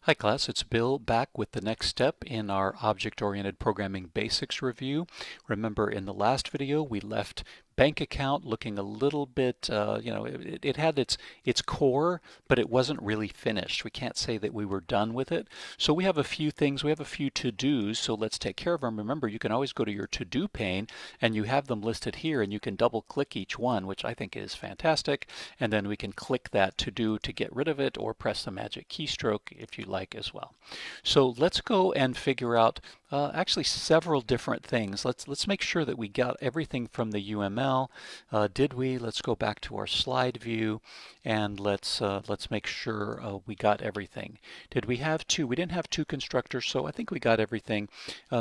Hi class, it's Bill back with the next step in our object-oriented programming basics review. Remember in the last video we left bank account looking a little bit, it had its core, but it wasn't really finished. We can't say that we were done with it. So we have a few things, we have a few to-dos, so let's take care of them. Remember, you can always go to your to-do pane and you have them listed here and you can double click each one, which I think is fantastic. And then we can click that to-do to get rid of it or press the magic keystroke if you like as well. So let's go and figure out actually several different things. Let's make sure that we got everything from the UML. Did we? Let's go back to our slide view and let's make sure we got everything. Did we have two? We didn't have two constructors, so I think we got everything.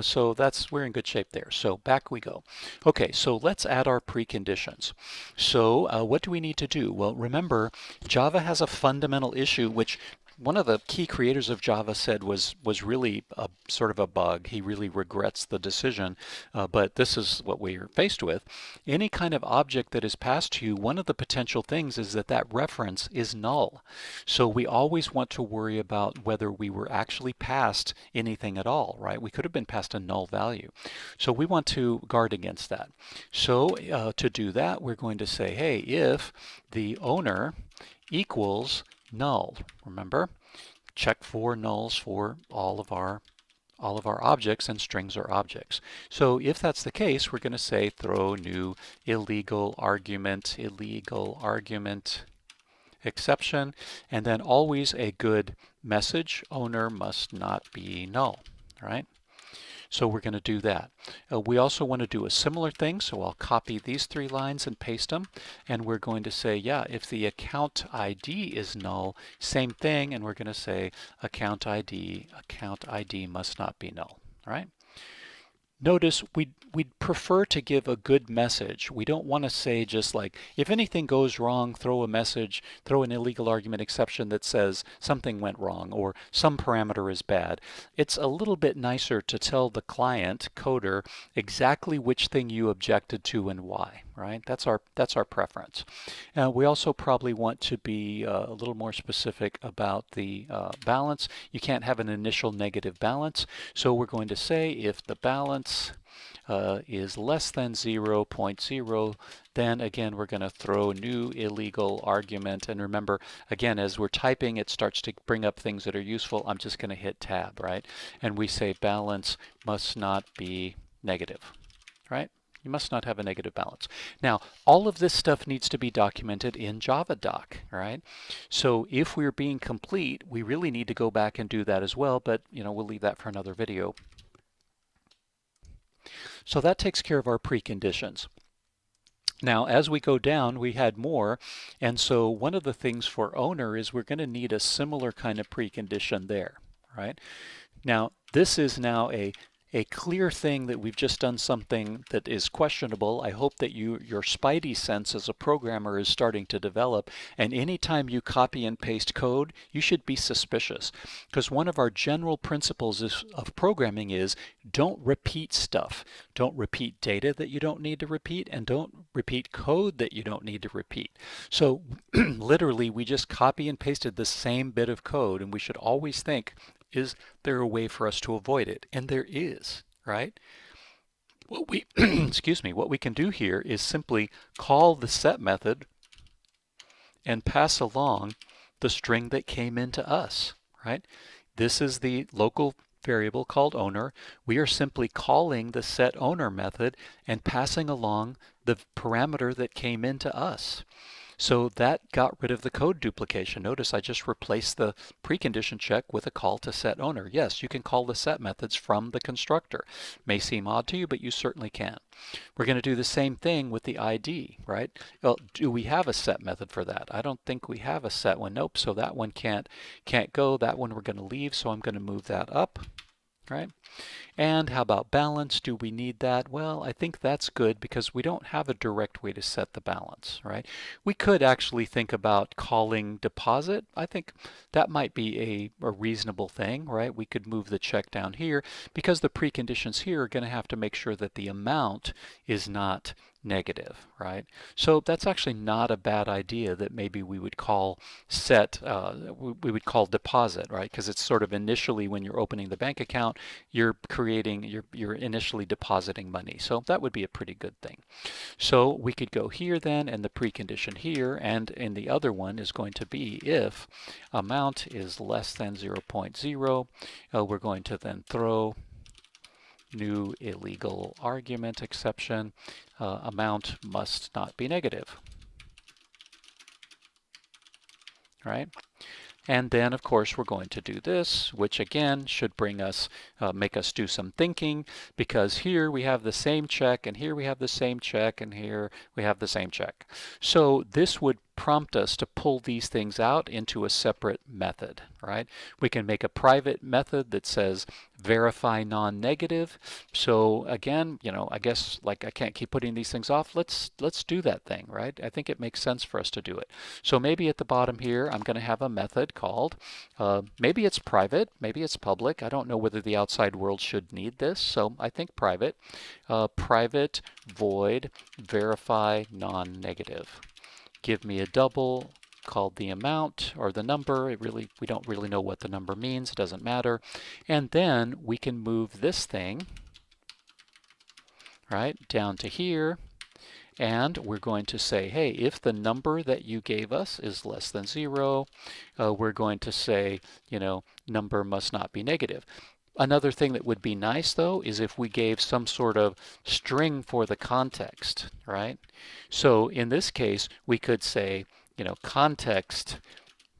So we're in good shape there. So back we go. Okay, so let's add our preconditions. So what do we need to do? Well, remember, Java has a fundamental issue which one of the key creators of Java said was really a sort of a bug. He really regrets the decision, but this is what we're faced with. Any kind of object that is passed to you, one of the potential things is that that reference is null. So we always want to worry about whether we were actually passed anything at all, right? We could have been passed a null value. So we want to guard against that. So to do that, we're going to say, hey, if the owner equals null. Remember, check for nulls for all of our objects, and strings are objects. So if that's the case, we're going to say throw new illegal argument exception, and then always a good message, owner must not be null, right? So we're going to do that. We also want to do a similar thing, so I'll copy these three lines and paste them, and we're going to say, yeah, if the account ID is null, same thing, and we're going to say account ID must not be null, right? Notice we'd prefer to give a good message. We don't want to say just like, if anything goes wrong, throw a message, throw an illegal argument exception that says something went wrong or some parameter is bad. It's a little bit nicer to tell the client, coder, exactly which thing you objected to and why, right? That's our preference. We also probably want to be a little more specific about the balance. You can't have an initial negative balance, so we're going to say if the balance is less than 0.0, then again we're going to throw new illegal argument. And remember, again, as we're typing, it starts to bring up things that are useful. I'm just going to hit tab, right? And we say balance must not be negative, right? You must not have a negative balance. Now, all of this stuff needs to be documented in JavaDoc, right? So if we're being complete, we really need to go back and do that as well, but we'll leave that for another video. So that takes care of our preconditions. Now, as we go down, we had more, and so one of the things for owner is we're going to need a similar kind of precondition there, right? Now, this is now a clear thing that we've just done something that is questionable. I hope that your spidey sense as a programmer is starting to develop, and anytime you copy and paste code, you should be suspicious, because one of our general principles of programming is don't repeat stuff. Don't repeat data that you don't need to repeat, and don't repeat code that you don't need to repeat. So literally, we just copy and pasted the same bit of code, and we should always think, is there a way for us to avoid it? And there is, right? What we, excuse me, what we can do here is simply call the set method and pass along the string that came into us, right? This is the local variable called owner. We are simply calling the set owner method and passing along the parameter that came into us. So that got rid of the code duplication. Notice I just replaced the precondition check with a call to set owner. Yes, you can call the set methods from the constructor. May seem odd to you, but you certainly can. We're going to do the same thing with the ID, right? Well, do we have a set method for that? I don't think we have a set one. Nope, so that one can't go. That one we're going to leave, so I'm going to move that up. Right? And how about balance? Do we need that? Well, I think that's good because we don't have a direct way to set the balance, right? We could actually think about calling deposit. I think that might be a reasonable thing, right? We could move the check down here because the preconditions here are going to have to make sure that the amount is not negative, right? So that's actually not a bad idea that maybe we would call we would call deposit, right? Because it's sort of initially when you're opening the bank account, you're initially depositing money. So that would be a pretty good thing. So we could go here then, and the precondition here, and in the other one is going to be if amount is less than 0.0, we're going to then throw new illegal argument exception, amount must not be negative, right? And then, of course, we're going to do this, which again should bring us, make us do some thinking, because here we have the same check, and here we have the same check, and here we have the same check. So this would prompt us to pull these things out into a separate method, right? We can make a private method that says verify non-negative. So again, I guess like I can't keep putting these things off. Let's do that thing, right? I think it makes sense for us to do it. So maybe at the bottom here, I'm going to have a method called, maybe it's private, maybe it's public. I don't know whether the outside world should need this, so I think private. Private void verify non-negative. Give me a double called the amount or the number. We don't really know what the number means. It doesn't matter. And then we can move this thing, right, down to here. And we're going to say, hey, if the number that you gave us is less than 0, we're going to say, number must not be negative. Another thing that would be nice, though, is if we gave some sort of string for the context, right? So in this case, we could say, context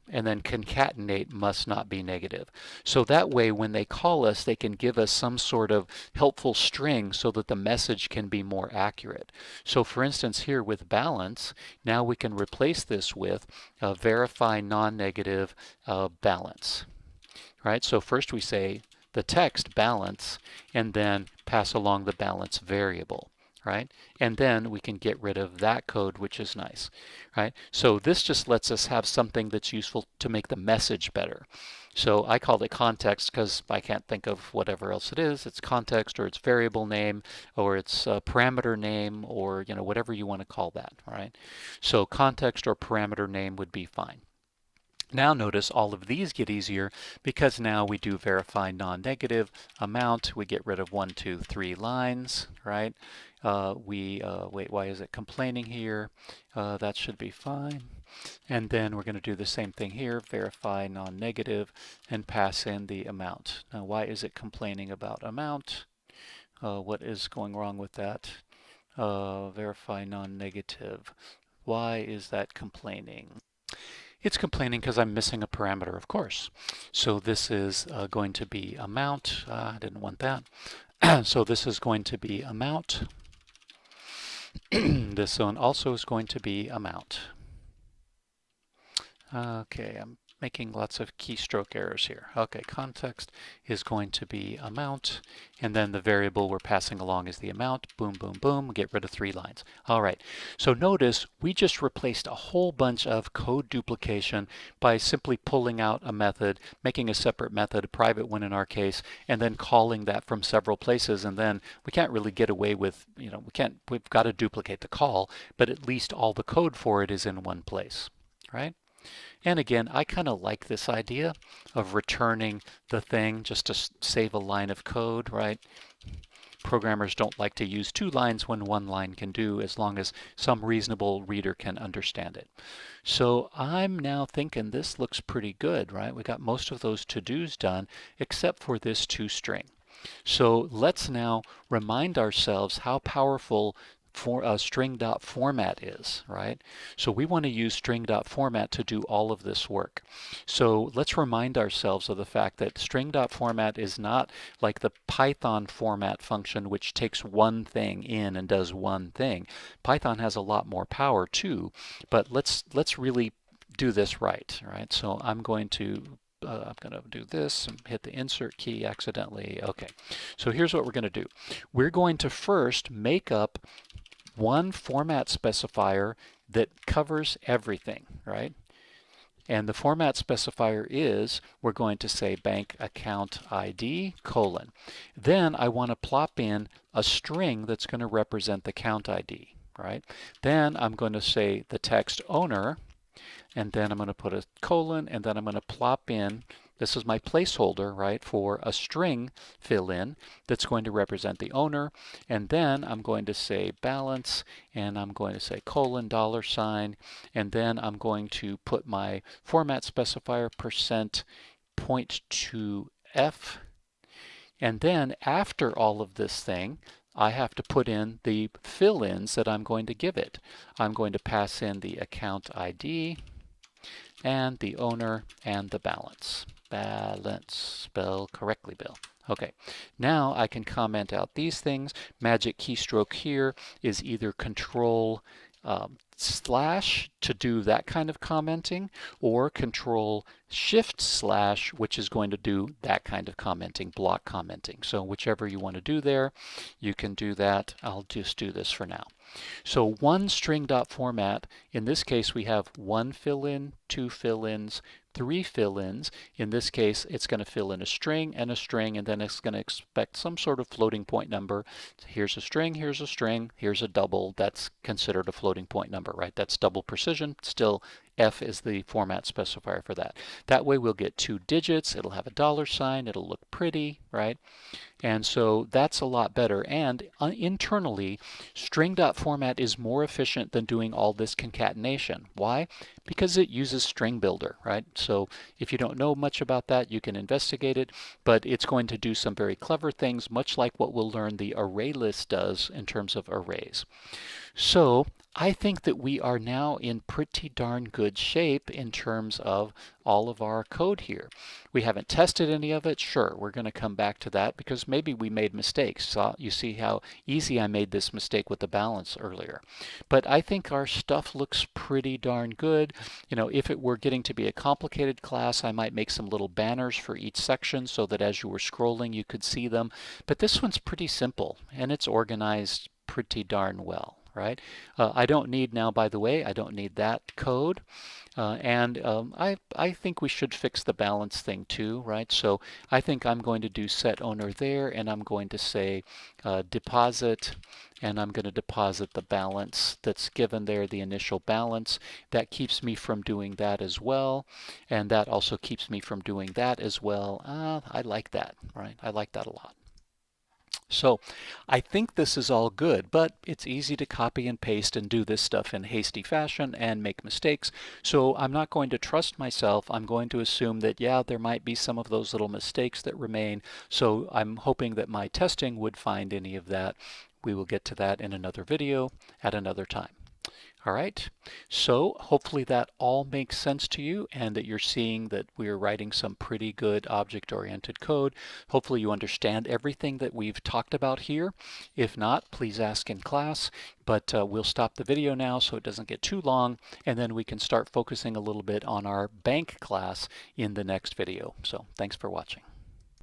and then concatenate must not be negative. So that way, when they call us, they can give us some sort of helpful string so that the message can be more accurate. So for instance, here with balance, now we can replace this with verify non-negative balance. Right? So first we say the text balance, and then pass along the balance variable. Right? And then we can get rid of that code, which is nice. Right? So this just lets us have something that's useful to make the message better. So I called it context because I can't think of whatever else it is. It's context, or it's variable name, or it's parameter name, or whatever you want to call that. Right? So context or parameter name would be fine. Now notice all of these get easier because now we do verify non-negative amount. We get rid of 1, 2, 3 lines, right? Wait, why is it complaining here? That should be fine. And then we're going to do the same thing here, verify non-negative, and pass in the amount. Now why is it complaining about amount? What is going wrong with that? Verify non-negative. Why is that complaining? It's complaining because I'm missing a parameter, of course. So this is going to be amount. I didn't want that. So this is going to be amount. This one also is going to be amount. Okay, I'm making lots of keystroke errors here. Okay, context is going to be amount, and then the variable we're passing along is the amount. Boom, boom, boom, get rid of 3 lines. All right, so notice we just replaced a whole bunch of code duplication by simply pulling out a method, making a separate method, a private one in our case, and then calling that from several places. And then we can't really get away with, we've got to duplicate the call, but at least all the code for it is in one place, right? And again, I kind of like this idea of returning the thing just to save a line of code, right? Programmers don't like to use 2 lines when 1 line can do, as long as some reasonable reader can understand it. So I'm now thinking this looks pretty good, right? We got most of those to-dos done, except for this toString. So let's now remind ourselves how powerful string.format is, right? So we want to use string.format to do all of this work. So let's remind ourselves of the fact that string.format is not like the Python format function, which takes one thing in and does one thing. Python has a lot more power too, but let's really do this right? So I'm going to do this and hit the insert key accidentally. Okay, so here's what we're going to do. We're going to first make up one format specifier that covers everything, right? And the format specifier is, we're going to say bank account ID : then I want to plop in a string that's going to represent the count ID, right? Then I'm going to say the text owner, and then I'm going to put a colon, and then I'm going to plop in, this is my placeholder, right, for a string fill in that's going to represent the owner, and then I'm going to say balance, and I'm going to say colon $, and then I'm going to put my format specifier %point to F, and then after all of this thing, I have to put in the fill-ins that I'm going to give it. I'm going to pass in the account ID, and the owner, and the balance. Balance. Spell correctly, Bill. Okay, now I can comment out these things. Magic keystroke here is either control slash to do that kind of commenting, or control shift slash, which is going to do that kind of commenting, block commenting. So whichever you want to do there, you can do that. I'll just do this for now. So one string.format, in this case we have one fill-in, two fill-ins, three fill-ins. In this case it's going to fill in a string, and then it's going to expect some sort of floating point number. Here's a string, here's a string, here's a double. That's considered a floating point number, right? That's double precision. Still, F is the format specifier for that. That way we'll get 2 digits, it'll have a $, it'll look pretty, right? And so that's a lot better. And internally, string.format is more efficient than doing all this concatenation. Why? Because it uses string builder, right? So if you don't know much about that, you can investigate it, but it's going to do some very clever things, much like what we'll learn the array list does in terms of arrays. So I think that we are now in pretty darn good shape in terms of all of our code here. We haven't tested any of it. Sure, we're going to come back to that because maybe we made mistakes. So you see how easy I made this mistake with the balance earlier. But I think our stuff looks pretty darn good. You know, if it were getting to be a complicated class, I might make some little banners for each section so that as you were scrolling you could see them. But this one's pretty simple and it's organized pretty darn well. Right? I don't need now, by the way, I don't need that code. I think we should fix the balance thing too, right? So I think I'm going to do set owner there, and I'm going to say deposit, and I'm going to deposit the balance that's given there, the initial balance. That keeps me from doing that as well, and that also keeps me from doing that as well. I like that, right? I like that a lot. So I think this is all good, but it's easy to copy and paste and do this stuff in hasty fashion and make mistakes. So I'm not going to trust myself. I'm going to assume that, yeah, there might be some of those little mistakes that remain. So I'm hoping that my testing would find any of that. We will get to that in another video at another time. All right, so hopefully that all makes sense to you and that you're seeing that we're writing some pretty good object-oriented code. Hopefully you understand everything that we've talked about here. If not, please ask in class, but we'll stop the video now so it doesn't get too long, and then we can start focusing a little bit on our bank class in the next video. So thanks for watching.